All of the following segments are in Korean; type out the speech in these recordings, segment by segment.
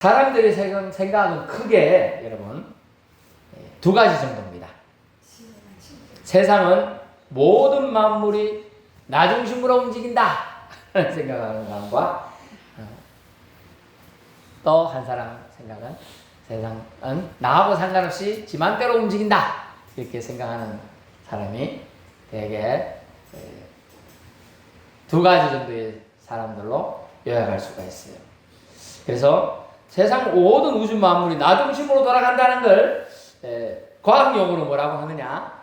사람들이 생각은 크게 여러분 두 가지 정도입니다. 세상은 모든 만물이 나 중심으로 움직인다 생각하는 사람과 또 한 사람 생각은 세상은 나하고 상관없이 지 맘대로 움직인다 이렇게 생각하는 사람이 대개 두 가지 정도의 사람들로 요약할 수가 있어요. 그래서 세상 모든 우주 만물이 나 중심으로 돌아간다는 걸 과학용어로 뭐라고 하느냐?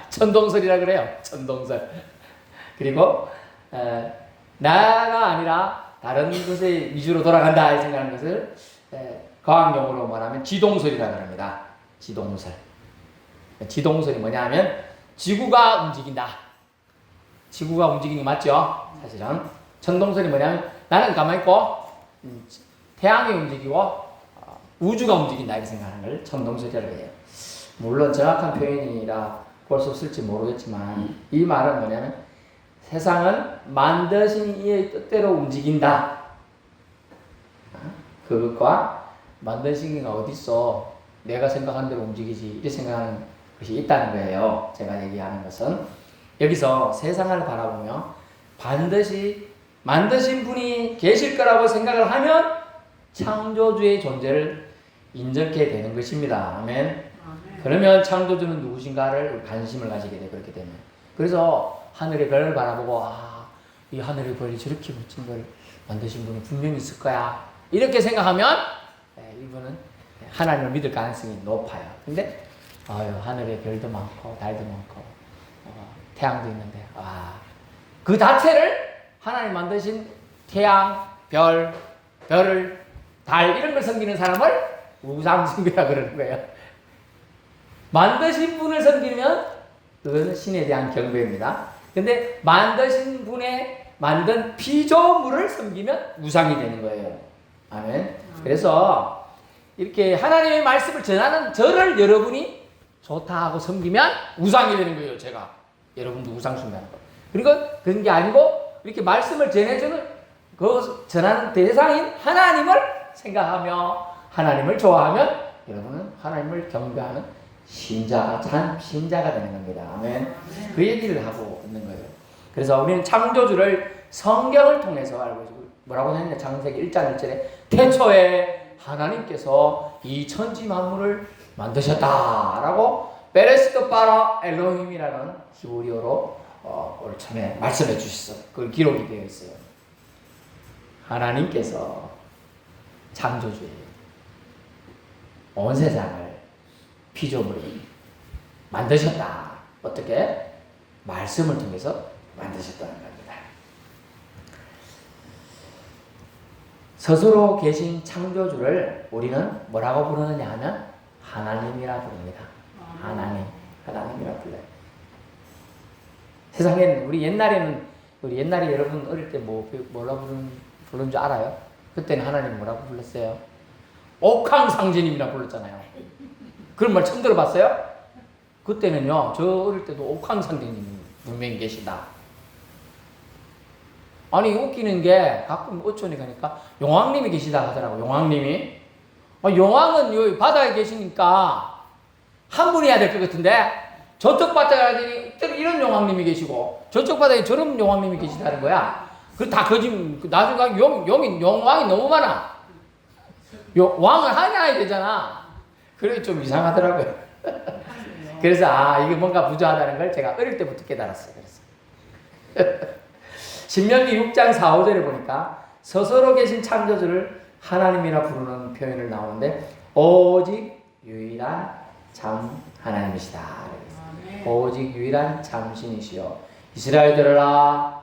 천동설이라 그래요. 천동설. 그리고 나가 아니라 다른 것의 위주로 돌아간다 생각하는 것을 과학용어로 말하면 지동설이라 그럽니다. 지동설. 지동설이 뭐냐 하면 지구가 움직인다. 지구가 움직이는 게 맞죠? 사실은. 천동설이 뭐냐면 나는 가만히 있고 태양이 움직이고 우주가 움직인다 이렇게 생각하는 걸 천동설이라고 해요. 물론 정확한 표현이라 볼 수 없을지 모르겠지만 이 말은 뭐냐면 세상은 만드신 이의 뜻대로 움직인다. 그것과 만드신 이가 어딨어 내가 생각하는 대로 움직이지 이렇게 생각하는 것이 있다는 거예요. 제가 얘기하는 것은 여기서 세상을 바라보며 반드시 만드신 분이 계실 거라고 생각을 하면 창조주의 존재를 인정하게 되는 것입니다. 아멘. 그러면 창조주는 누구신가를 관심을 가지게 돼. 그렇게 되면. 그래서 하늘의 별을 바라보고 이 하늘의 별이 저렇게 멋진 걸 만드신 분이 분명히 있을 거야. 이렇게 생각하면 이분은 하나님을 믿을 가능성이 높아요. 근데 하늘의 별도 많고 달도 많고 태양도 있는데 그 자체를 하나님 만드신 태양, 별을 달 이런 걸 섬기는 사람을 우상숭배라 그러는 거예요. 만드신 분을 섬기면 그거는 신에 대한 경배입니다. 근데 만드신 분의 만든 피조물을 섬기면 우상이 되는 거예요. 아멘. 그래서 이렇게 하나님의 말씀을 전하는 저를 여러분이 좋다 하고 섬기면 우상이 되는 거예요. 제가 여러분도 우상 숭배하는 거. 그리고 그런 게 아니고 이렇게 말씀을 전해주는 그 전하는 대상인 하나님을 생각하며 하나님을 좋아하면 여러분은 하나님을 경배하는 참 신자가 되는 겁니다. 아멘. 그 얘기를 하고 있는 거예요. 그래서 우리는 창조주를 성경을 통해서 알고 있고 뭐라고 했냐? 창세기 1장 1절에 태초에 하나님께서 이 천지 만물을 만드셨다라고 베레시트 바라 엘로힘이라는 히브리어로 오늘 처음에 말씀해 주셨어요. 그걸 기록이 되어 있어요. 하나님께서 창조주예요. 온 세상을 피조물이 만드셨다. 어떻게? 말씀을 통해서 만드셨다는 겁니다. 스스로 계신 창조주를 우리는 뭐라고 부르느냐 하면 하나님이라 부릅니다. 하나님이라 불러요. 세상에는 우리 옛날에 여러분 어릴 때 뭐라고 부르는 줄 알아요? 그때는 하나님 뭐라고 불렀어요? 옥황상제님이라 불렀잖아요. 그런 말 처음 들어봤어요? 그때는요, 저 어릴 때도 옥황상제님이 분명히 계시다. 아니, 웃기는 게 가끔 어촌에 가니까 용왕님이 계시다 하더라고, 용왕님이. 용왕은 여기 바다에 계시니까 한 분이야 될 것 같은데, 저쪽 바다에 이런 용왕님이 계시고, 저쪽 바다에 저런 용왕님이 계시다는 거야. 그 다 거짓, 나중에 용왕이 너무 많아. 왕을 하나 해야 되잖아. 그래 좀 이상하더라고요. 그래서 이게 뭔가 부조하다는 걸 제가 어릴 때부터 깨달았어요. 그래서 신명기 6장 4, 5절에 보니까 스스로 계신 창조주를 하나님이라 부르는 표현을 나오는데 오직 유일한 참 하나님이시다. 오직 유일한 참 신이시여 이스라엘 들으라.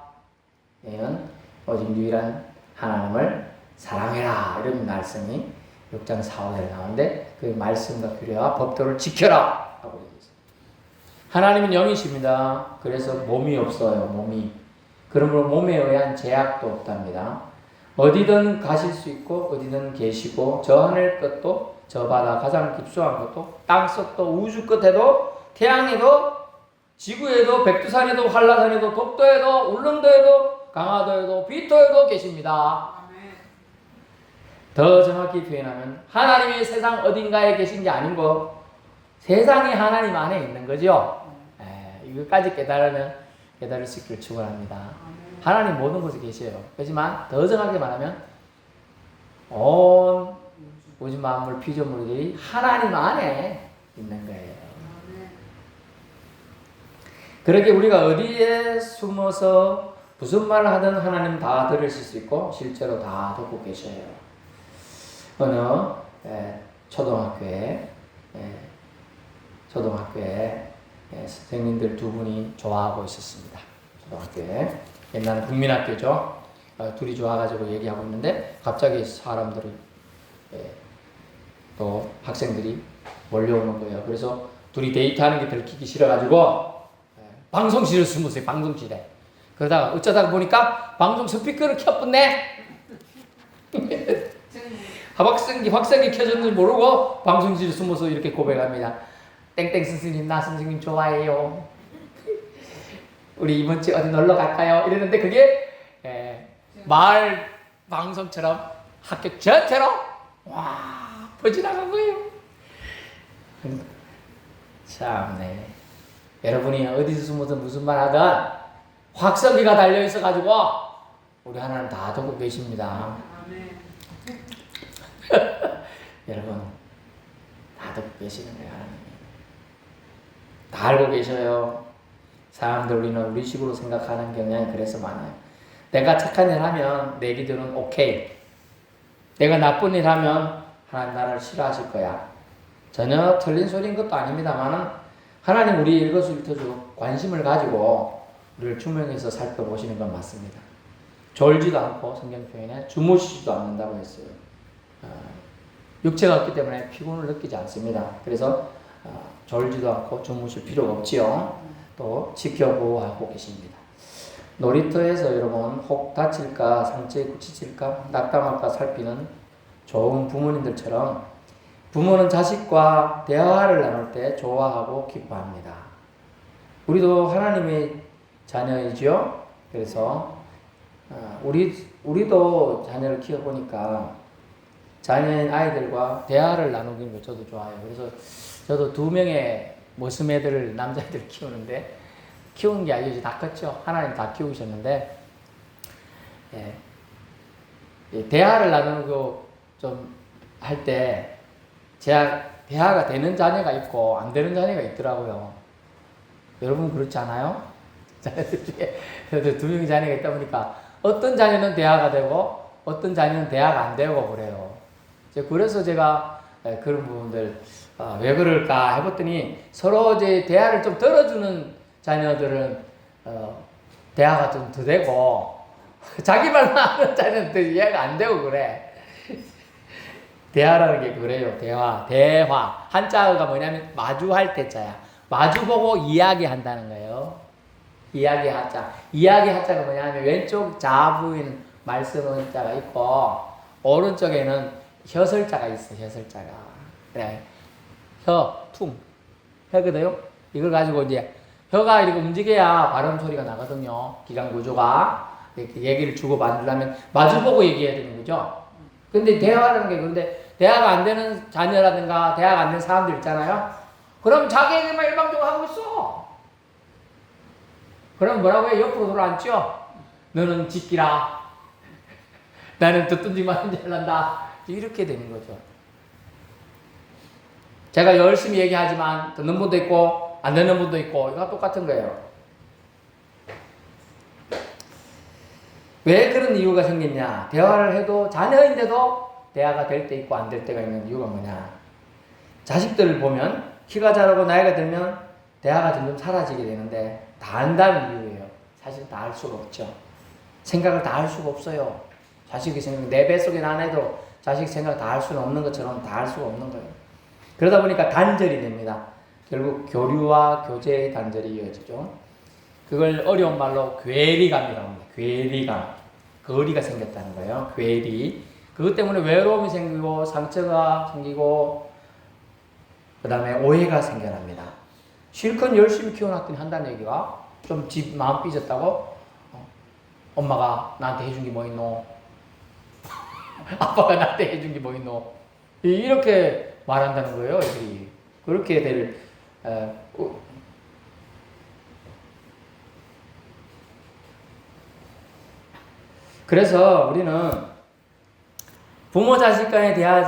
오직 유일한 하나님을 사랑해라. 이런 말씀이 6장 4, 5절에 나오는데 그 말씀과 규례와 법도를 지켜라 하고 있어요. 하나님은 영이십니다. 그래서 몸이 없어요. 몸이. 그러므로 몸에 의한 제약도 없답니다. 어디든 가실 수 있고 어디든 계시고 저 하늘 끝도 저 바다 가장 깊숙한 것도 땅 속도 우주 끝에도 태양에도 지구에도 백두산에도 한라산에도 독도에도 울릉도에도 강화도에도 비토에도 계십니다. 더 정확히 표현하면 하나님이 세상 어딘가에 계신 게 아닌 거, 세상이 하나님 안에 있는 거죠. 이것까지 깨달을 수 있기를 축원합니다. 하나님 모든 곳에 계셔요. 하지만 더 정확히 말하면 온 우주 만물 피조물들이 하나님 안에 있는 거예요. 그렇게 우리가 어디에 숨어서 무슨 말을 하든 하나님 다 들으실 수 있고 실제로 다 듣고 계셔요. 어느 초등학교에 선생님들 두 분이 좋아하고 있었습니다. 초등학교에. 옛날은 국민학교죠. 둘이 좋아가지고 얘기하고 있는데 갑자기 사람들이 또 학생들이 몰려오는 거예요. 그래서 둘이 데이트하는 게 들키기 싫어가지고 방송실을 숨으세요. 방송실에. 그러다가 어쩌다가 보니까 방송 스피커를 켰었네. 확성기 켜졌는지 모르고 방송실에 숨어서 이렇게 고백합니다. 땡땡 선생님, 나 선생님 좋아해요. 우리 이번 주에 어디 놀러 갈까요? 이랬는데 그게 마을 방송처럼 학교 전체로 와 퍼져나간 거예요. 참네. 여러분이 어디서 숨어서 무슨 말 하든 확성기가 달려 있어가지고 우리 하나님 다 듣고 계십니다. 여러분 다 듣고 계시는 거예요. 하나님 다 알고 계셔요. 사람들 우리 식으로 생각하는 경향이 그래서 많아요. 내가 착한 일 하면 내 기도는 오케이. 내가 나쁜 일 하면 하나님 나를 싫어하실 거야. 전혀 틀린 소리인 것도 아닙니다만 하나님 우리 일거수일투족 관심을 가지고 우리를 중명해서 살펴보시는 건 맞습니다. 졸지도 않고 성경 표현에 주무시지도 않는다고 했어요. 육체가 없기 때문에 피곤을 느끼지 않습니다. 그래서 졸지도 않고 주무실 필요가 없지요. 또 지켜보호하고 계십니다. 놀이터에서 여러분 혹 다칠까 상처에 구치질까 낙담할까 살피는 좋은 부모님들처럼 부모는 자식과 대화를 나눌 때 좋아하고 기뻐합니다. 우리도 하나님의 자녀이죠. 그래서 우리도 자녀를 키워보니까 자녀인 아이들과 대화를 나누는 거 저도 좋아해요. 그래서 저도 2명의 모습애들을 남자애들 키우는데 키우는 게 아니지 다 컸죠. 하나님 다 키우셨는데 대화를 나누는 거 좀 할 때 제가 대화가 되는 자녀가 있고 안 되는 자녀가 있더라고요. 여러분 그렇지 않아요? 자녀들 중에 저도 2명의 자녀가 있다 보니까 어떤 자녀는 대화가 되고 어떤 자녀는 대화가 안 되고 그래요. 그래서 제가 그런 부분들 왜 그럴까 해봤더니 서로 이제 대화를 좀 들어주는 자녀들은 대화가 좀 더 되고 자기 말만 하는 자녀는 또 이해가 안 되고 그래. 대화라는 게 그래요. 대화. 한자가 뭐냐면 마주할 때자야. 마주보고 이야기한다는 거예요. 이야기 하자. 이야기 하자가 뭐냐면 왼쪽 자부인 말쓰는 자가 있고 오른쪽에는 혀설자가 있어. 혀설자가. 그래. 혀거든요. 이걸 가지고 이제 혀가 이렇게 움직여야 발음 소리가 나거든요. 기관 구조가. 이렇게 얘기를 주고 받으려면 마주보고 얘기해야 되는 거죠. 근데 대화라는 게 그런데 대화가 안 되는 자녀라든가 대화가 안 되는 사람들 있잖아요. 그럼 자기 얘기만 일방적으로 하고 있어. 그럼 뭐라고 해? 옆으로 돌아앉죠? 너는 지키라. 나는 듣던 짓만 잘난다. 이렇게 되는 거죠. 제가 열심히 얘기하지만 듣는 분도 있고 안 듣는 분도 있고 이거 똑같은 거예요. 왜 그런 이유가 생겼냐? 대화를 해도 자녀인데도 대화가 될 때 있고 안 될 때가 있는 이유가 뭐냐? 자식들을 보면 키가 자라고 나이가 들면 대화가 점점 사라지게 되는데 다 안다는 이유예요. 사실 다 알 수가 없죠. 생각을 다 할 수가 없어요. 자식의 생각, 내 뱃속에 난 애도 자식 생각 다 할 수는 없는 것처럼 다 할 수가 없는 거예요. 그러다 보니까 단절이 됩니다. 결국 교류와 교제의 단절이 이어지죠. 그걸 어려운 말로 괴리감이라고 합니다. 괴리감. 거리가 생겼다는 거예요. 괴리. 그것 때문에 외로움이 생기고 상처가 생기고 그 다음에 오해가 생겨납니다. 실컷 열심히 키워놨더니 한다는 얘기가 좀 집 마음 삐졌다고 엄마가 나한테 해준 게 뭐 있노? 아빠가 나한테 해준 게 뭐 있노? 이렇게 말한다는 거예요, 애들이. 그렇게 될, 그래서 우리는 부모 자식 간의 대화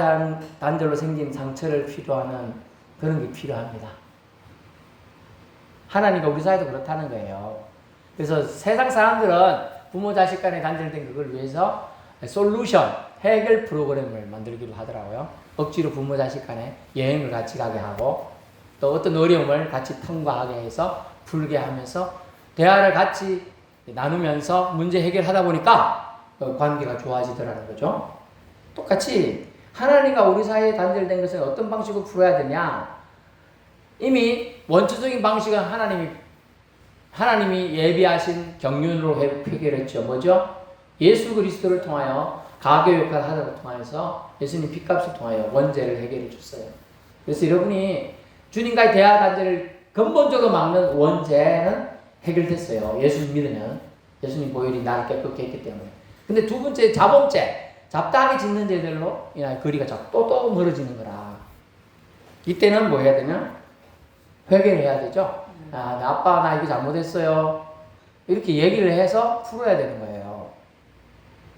단절로 생긴 상처를 필요하는 그런 게 필요합니다. 하나님과 우리 사이도 그렇다는 거예요. 그래서 세상 사람들은 부모 자식 간에 단절된 그걸 위해서 솔루션, 해결 프로그램을 만들기로 하더라고요. 억지로 부모 자식 간에 여행을 같이 가게 하고 또 어떤 어려움을 같이 통과하게 해서 풀게 하면서 대화를 같이 나누면서 문제 해결하다 보니까 관계가 좋아지더라는 거죠. 똑같이 하나님과 우리 사이에 단절된 것은 어떤 방식으로 풀어야 되냐? 이미 원초적인 방식은 하나님이 예비하신 경륜으로 해결했죠. 뭐죠? 예수 그리스도를 통하여 가교 역할을 하다를 통해서 예수님 핏값을 통하여 원죄를 해결해 줬어요. 그래서 여러분이 주님과의 대화 단절을 근본적으로 막는 원죄는 해결됐어요. 예수님 믿으면. 예수님 보혈이 나를 깨끗게 했기 때문에. 근데 두 번째, 자범죄. 잡다하게 짓는 죄들로 인하여 거리가 자꾸 또 멀어지는 거라. 이때는 뭐 해야 되냐? 회개를 해야 되죠. 아빠 나 이거 잘못했어요. 이렇게 얘기를 해서 풀어야 되는 거예요.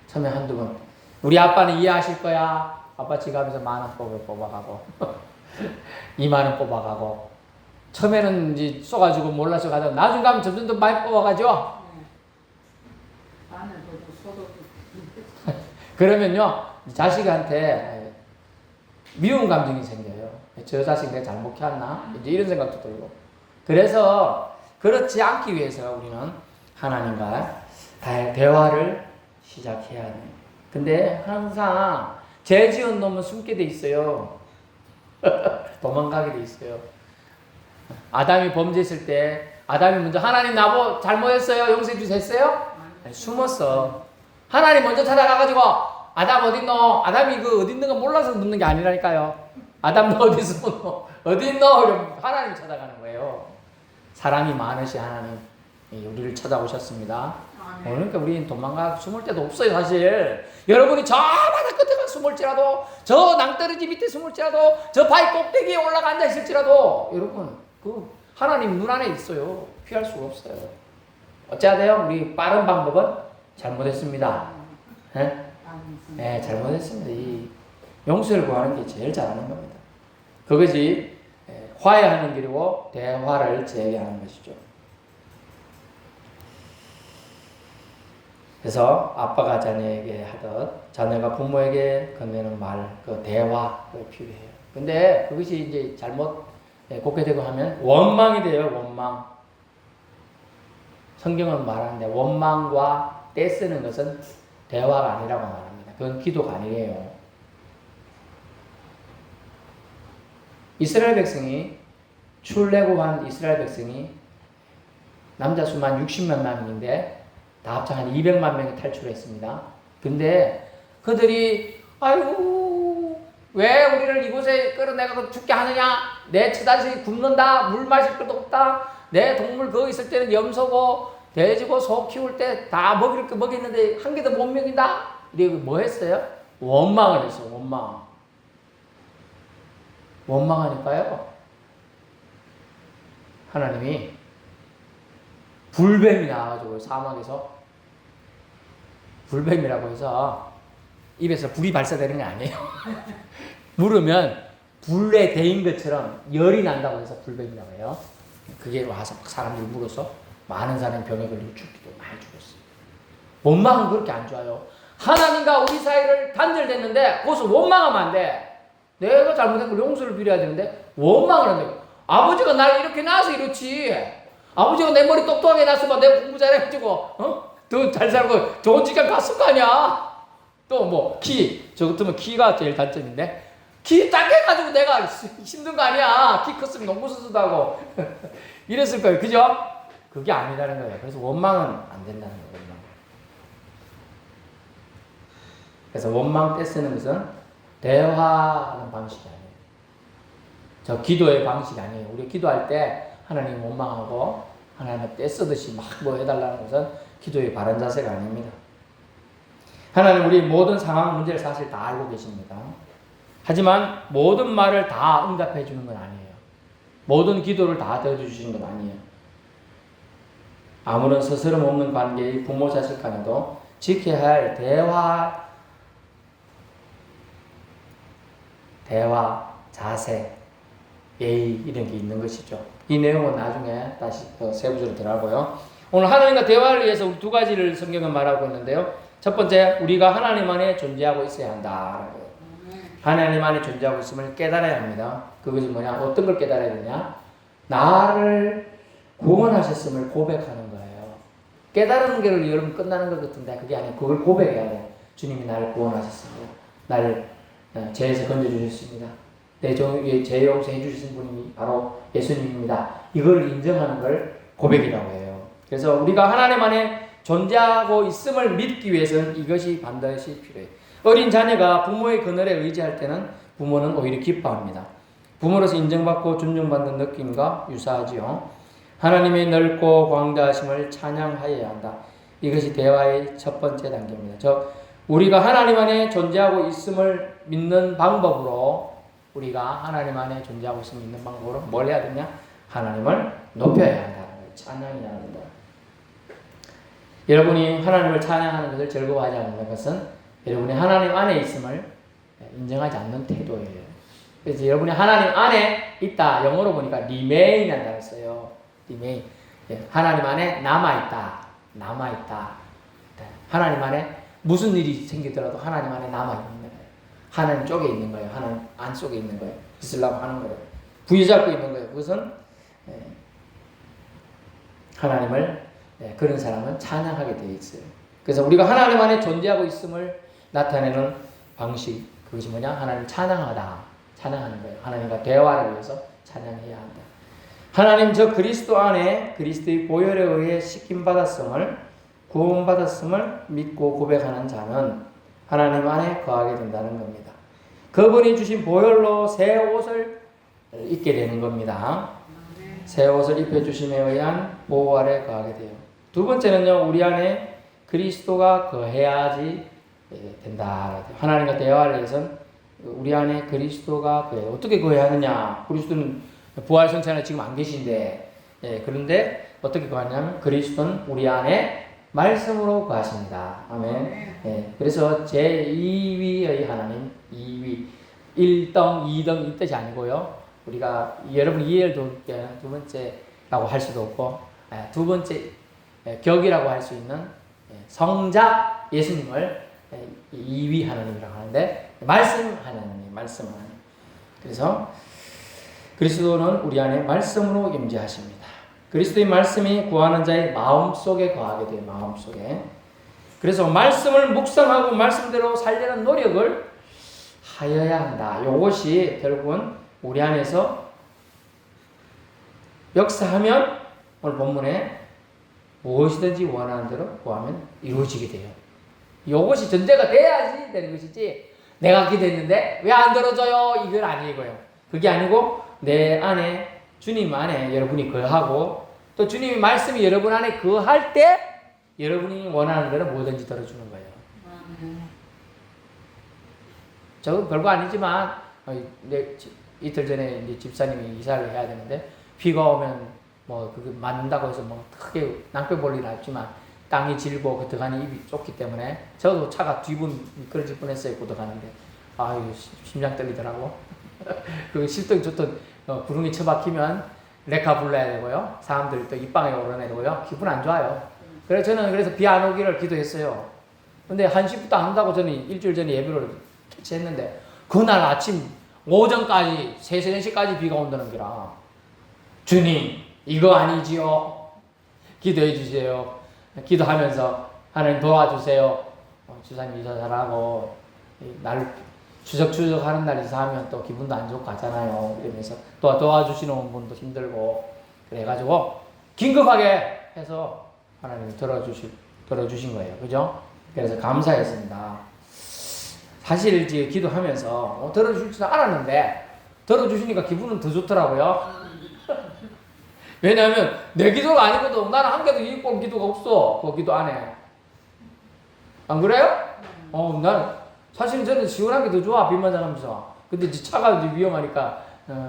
처음에 한두 번. 우리 아빠는 이해하실 거야. 아빠 지갑에서 10,000원 뽑아가고 20,000원 뽑아가고 처음에는 이제 쏘가지고 몰라서 가다가 나중 가면 점점 더 많이 뽑아가죠. 그러면요 자식한테 미움 감정이 생겨요. 저 자식 내가 잘못했나? 이제 이런 생각도 들고. 그래서 그렇지 않기 위해서 우리는 하나님과 대화를 시작해야 해요. 근데 항상 죄 지은 놈은 숨게 돼 있어요. 도망가게 돼 있어요. 아담이 범죄했을 때 아담이 먼저 하나님 나보 잘못했어요. 용서해 주셨어요? 아니, 숨었어. 하나님 먼저 찾아가가지고 아담 어딨노? 아담이 그 어딨는가 몰라서 묻는 게 아니라니까요. 아담 너 어디서 묻노? 어딨노? 이러면 하나님 찾아가는 거예요. 사랑이 많으신 하나님 우리를 찾아오셨습니다. 그러니까 우리는 도망가 숨을 데도 없어요. 사실 여러분이 저 바다 끝에 가 숨을지라도 저 낭떠러지 밑에 숨을지라도 저 바위 꼭대기에 올라가 앉아 있을지라도 여러분 그 하나님 눈 안에 있어요. 피할 수가 없어요. 어째야 돼요? 우리 빠른 방법은 잘못했습니다. 네, 잘못했습니다. 이 용서를 구하는 게 제일 잘하는 겁니다. 그것이 화해하는 길이고 대화를 재개하는 것이죠. 그래서 아빠가 자녀에게 하듯 자녀가 부모에게 건네는 말, 그 대화가 필요해요. 근데 그것이 이제 잘못 곡해되고 하면 원망이 돼요. 원망. 성경은 말하는데 원망과 떼쓰는 것은 대화가 아니라고 말합니다. 그건 기도가 아니에요. 이스라엘 백성이 출애굽한 이스라엘 백성이 남자 수만 60만 명인데 다 합쳐 한 200만 명이 탈출했습니다. 근데 그들이 아이고 왜 우리를 이곳에 끌어내가 죽게 하느냐? 내 처자식이 굶는다. 물 마실 것도 없다. 내 동물 거기 있을 때는 염소고 돼지고 소 키울 때 다 먹일 거 먹였는데 한 개도 못 먹인다. 이러고 뭐 했어요? 원망을 했어요. 원망. 원망하니까요. 하나님이 불뱀이 나와가지고 사막에서 불뱀이라고 해서 입에서 불이 발사되는 게 아니에요. 물으면 불에 데인 것처럼 열이 난다고 해서 불뱀이라고 해요. 그게 와서 막 사람들이 물어서 많은 사람이 병에 걸리고 죽기도 많이 죽었어요. 원망은 그렇게 안 좋아요. 하나님과 우리 사이를 단절됐는데 그것을 원망하면 안 돼. 내가 잘못한 걸 용서를 빌어야 되는데 원망을 한다고. 아버지가 날 이렇게 낳아서 이렇지. 아버지가 내 머리 똑똑하게 낳았으면 내가 공부 잘해가지고 더 잘 살고 좋은 직장 갔을 거 아니야. 또 뭐 키. 저 같으면 키가 제일 단점인데 키 딱 해가지고 내가 힘든 거 아니야. 키 컸으면 농구 선수도 하고 이랬을 거예요. 그죠? 그게 아니라는 거예요. 그래서 원망은 안 된다는 거예요. 원망. 그래서 원망 떼쓰는 것은 대화하는 방식이 아니에요. 저 기도의 방식이 아니에요. 우리 기도할 때 하나님 원망하고 하나님을 떼쓰듯이 막 뭐 해달라는 것은 기도의 바른 자세가 아닙니다. 하나님 우리 모든 상황 문제를 사실 다 알고 계십니다. 하지만 모든 말을 다 응답해 주는 건 아니에요. 모든 기도를 다 들어주시는 건 아니에요. 아무런 스스럼 없는 관계의 부모 자식 간에도 지켜야 할 대화, 자세, 예의 이런 게 있는 것이죠. 이 내용은 나중에 다시 더 세부적으로 들어가고요. 오늘 하나님과 대화를 위해서 우리 두 가지를 성경은 말하고 있는데요. 첫 번째, 우리가 하나님 안에 존재하고 있어야 한다. 하나님 안에 존재하고 있음을 깨달아야 합니다. 그것이 뭐냐? 어떤 걸 깨달아야 되냐? 나를 구원하셨음을 고백하는 거예요. 깨달은 게 여러분 끝나는 것 같은데 그게 아니에요. 그걸 고백해야 돼요. 주님이 나를 구원하셨습니다. 나를 죄에서 건져주셨습니다. 내 죄 용서해 주신 분이 바로 예수님입니다. 이걸 인정하는 걸 고백이라고 해요. 그래서 우리가 하나님 안에 존재하고 있음을 믿기 위해서는 이것이 반드시 필요해요. 어린 자녀가 부모의 그늘에 의지할 때는 부모는 오히려 기뻐합니다. 부모로서 인정받고 존중받는 느낌과 유사하지요. 하나님의 넓고 광대하심을 찬양하여야 한다. 이것이 대화의 첫 번째 단계입니다. 우리가 하나님 안에 존재하고 있음을 믿는 방법으로 우리가 하나님 안에 존재하고 있음을 믿는 방법으로 뭘 해야 되냐? 하나님을 높여야 한다. 찬양해야 한다. 여러분이 하나님을 찬양하는 것을 즐거워하지 않는 것은 여러분이 하나님 안에 있음을 인정하지 않는 태도예요. 그래서 여러분이 하나님 안에 있다. 영어로 보니까 remain 한다고 써요. remain. 하나님 안에 남아있다. 하나님 안에 무슨 일이 생기더라도 하나님 안에 남아있는 거예요. 하나님 쪽에 있는 거예요. 하나님 안 속에 있는 거예요. 있으려고 하는 거예요. 부여잡고 있는 거예요. 그것은 하나님을 그런 사람은 찬양하게 되어 있어요. 그래서 우리가 하나님 안에 존재하고 있음을 나타내는 방식, 그것이 뭐냐? 하나님 찬양하는 거예요. 하나님과 대화를 위해서 찬양해야 한다. 하나님 저 그리스도 안에 그리스도의 보혈에 의해 씻김받았음을 구원받았음을 믿고 고백하는 자는 하나님 안에 거하게 된다는 겁니다. 그분이 주신 보혈로 새 옷을 입게 되는 겁니다. 새 옷을 입혀주심에 의한 보호 아래 거하게 돼요. 두 번째는요, 우리 안에 그리스도가 거해야지 된다. 하나님과 대화를 위해서는 우리 안에 그리스도가 거해요. 어떻게 거해하느냐? 그리스도는 부활 성찬에 지금 안 계신데, 그런데 어떻게 거하냐면 그리스도는 우리 안에 말씀으로 거하십니다. 아멘. 그래서 제2위의 하나님, 2위, 1등, 2등 이 뜻이 아니고요. 우리가 여러분 이해를 돕을 때 두 번째라고 할 수도 없고, 두 번째 격이라고 할 수 있는 성자 예수님을 2위 하나님이라고 하는데, 말씀 하나님. 그래서 그리스도는 우리 안에 말씀으로 임재하십니다. 그리스도의 말씀이 구하는 자의 마음속에 거하게 돼요. 마음속에. 그래서 말씀을 묵상하고 말씀대로 살려는 노력을 하여야 한다. 이것이 결국은 우리 안에서 역사하면 오늘 본문에 무엇이든지 원하는 대로 구하면 이루어지게 돼요. 이것이 전제가 돼야지 되는 것이지, 내가 기도했는데 왜 안 들어줘요? 이건 아니고요. 그게 아니고 내 안에, 주님 안에 여러분이 거하고 또 주님의 말씀이 여러분 안에 거할 때 여러분이 원하는 대로 뭐든지 들어주는 거예요. 저건 별거 아니지만 이틀 전에 이제 집사님이 이사를 해야 되는데 비가 오면 뭐 그게 맞는다고 해서 뭐 크게 낭패 볼 일은 없지만 땅이 질고 그 들어가는 입이 좁기 때문에 저도 차가 뒤분 미끄러질 뻔했어요. 들어가는데 아유 심장 떨리더라고. 그 실적이 좋던 구름이 처박히면 레카 불러야 되고요. 사람들이 또 입방에 오르내리고요. 기분 안 좋아요. 그래서 저는 비 안 오기를 기도했어요. 근데 1시부터 안 온다고 저는 일주일 전에 예배를 캐치했는데 그날 아침 오전까지 3, 4시까지 비가 온다는 거라. 주님 이거 아니지요. 기도해 주세요. 기도하면서 하나님 도와주세요. 주사님 이사 잘하고 날 추적추적 하는 날 이사하면 또 기분도 안 좋고 하잖아요. 이러면서 또 도와주시는 분도 힘들고 그래가지고 긴급하게 해서 하나님이 들어주신 거예요. 그죠? 그래서 감사했습니다. 사실 이제 기도하면서 들어주실 줄 알았는데 들어주시니까 기분은 더 좋더라고요. 왜냐하면 내 기도가 아니거든. 나는 한 개도 이익 본 기도가 없어. 그 기도 안에. 안 그래요? 난 사실은 저는 시원한 게 더 좋아. 비 맞아가면서. 근데 이제 차가 이제 위험하니까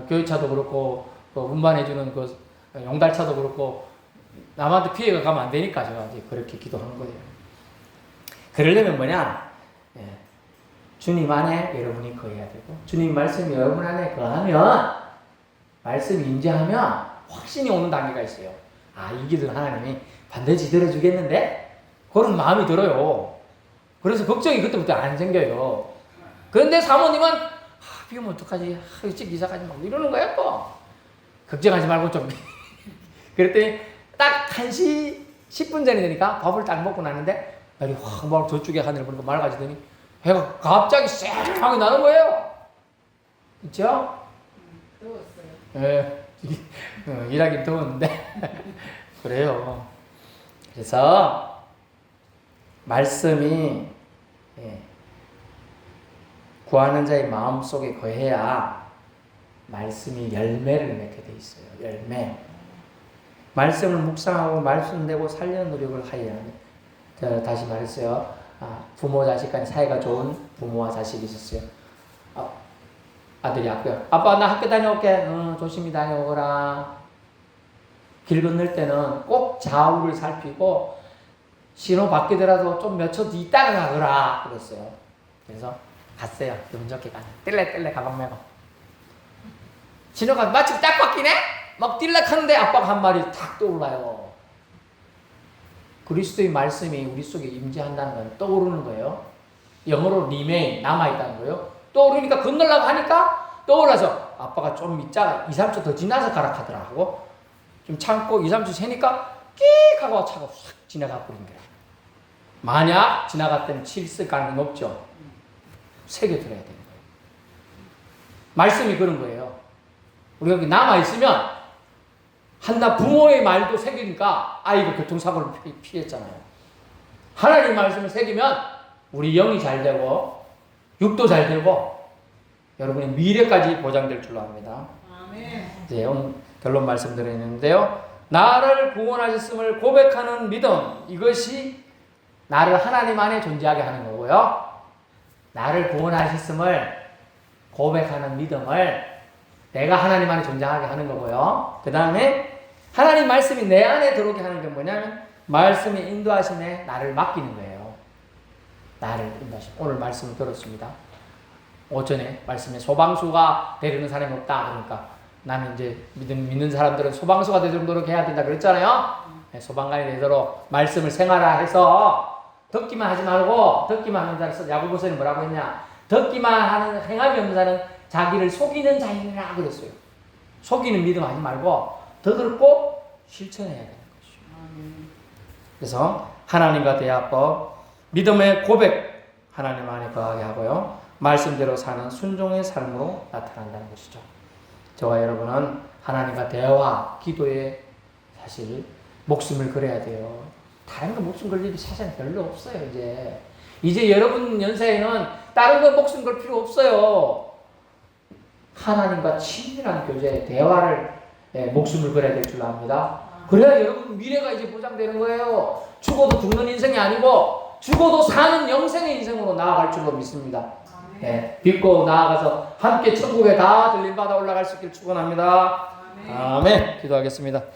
교회차도 그렇고 운반해주는 그 용달차도 그렇고 남한테 피해가 가면 안 되니까 제가 이제 그렇게 기도하는 거예요. 그러려면 뭐냐? 주님 안에 여러분이 거해야 되고 주님 말씀이 여러분 안에 거하면 말씀이 임재하면 확신이 오는 단계가 있어요. 이 기도는 하나님이 반드시 들어주겠는데? 그런 마음이 들어요. 그래서 걱정이 그때부터 안 생겨요. 그런데 사모님은 비 오면 어떡하지? 일찍 이사 가지 말고 이러는 거야 또. 걱정하지 말고 좀. 그랬더니 딱 1시 10분 전이 되니까 밥을 딱 먹고 나는데 날이 확 막 저쪽에 하늘을 보니까 맑아지더니 해가 갑자기 쎄하게 나는 거예요. 있죠? 더웠어요. 일하긴 더웠는데 그래요. 그래서 말씀이 구하는 자의 마음속에 거해야 말씀이 열매를 맺게 돼 있어요. 열매. 말씀을 묵상하고 말씀되고 살려는 노력을 하여야 합니다. 다시 말했어요. 부모 자식 간의 사이가 좋은 부모와 자식이 있었어요. 아들이 학교, 아빠 나 학교 다녀올게. 조심히 다녀오거라. 길 건널 때는 꼭 좌우를 살피고 신호 바뀌더라도 좀 몇 초 있다가 가거라 그랬어요. 그래서 갔어요. 기분 좋게 가네. 뜰래 가방 메고 신호가 마침 딱 바뀌네? 막 뛸락 하는데 아빠가 한 말이 탁 떠올라요. 그리스도의 말씀이 우리 속에 임재한다는 건 떠오르는 거예요. 영어로 remain, 남아있다는 거예요. 떠오르니까 건너려고 하니까 떠올라서 아빠가 좀 있다가 2, 3초 더 지나서 가라 하더라 하고 좀 참고 2, 3초 세니까 끽 하고 차가 확 지나가 버린 거야. 만약 지나갔다면 칠쓸 가능성이 높죠. 새겨들어야 되는 거예요. 말씀이 그런 거예요. 우리가 여기 남아있으면 한낱 부모의 말도 새기니까 아이가 교통사고를 피했잖아요. 하나님 말씀을 새기면 우리 영이 잘 되고 육도 잘 되고 여러분의 미래까지 보장될 줄로 압니다. 아멘. 이제 오늘 결론 말씀드리는데요. 나를 구원하셨음을 고백하는 믿음, 이것이 나를 하나님 안에 존재하게 하는 거고요. 나를 구원하셨음을 고백하는 믿음을 내가 하나님 안에 존재하게 하는 거고요. 그 다음에 하나님 말씀이 내 안에 들어오게 하는 게 뭐냐면 말씀의 인도하심에 나를 맡기는 거예요. 나를 인도하심. 오늘 말씀을 들었습니다. 오전에 말씀에 소방수가 되려는 사람이 없다. 그러니까 나는 이제 믿는 사람들은 소방수가 되도록 노력해야 된다 그랬잖아요. 소방관이 되도록 말씀을 생활화해서 듣기만 하지 말고 듣기만 하는 자는 야고보서는 뭐라고 했냐? 듣기만 하는 행함이 없는 자는 자기를 속이는 자이라 그랬어요. 속이는 믿음 하지 말고 더 듣고 실천해야 되는 것이죠. 그래서 하나님과 대화법, 믿음의 고백, 하나님 안에 거하게 하고요. 말씀대로 사는 순종의 삶으로 나타난다는 것이죠. 저와 여러분은 하나님과 대화, 기도에 사실 목숨을 걸어야 돼요. 다른 거 목숨 걸 일이 사실은 별로 없어요. 이제 여러분 연세에는 다른 거 목숨 걸 필요 없어요. 하나님과 친밀한 교제, 대화를 목숨을 걸어야 될 줄 압니다. 그래야 여러분 미래가 이제 보장되는 거예요. 죽어도 죽는 인생이 아니고 죽어도 사는 영생의 인생으로 나아갈 줄로 믿습니다. 믿고 나아가서 함께 천국에 다 들림받아 올라갈 수 있기를 축원합니다. 아멘. 기도하겠습니다.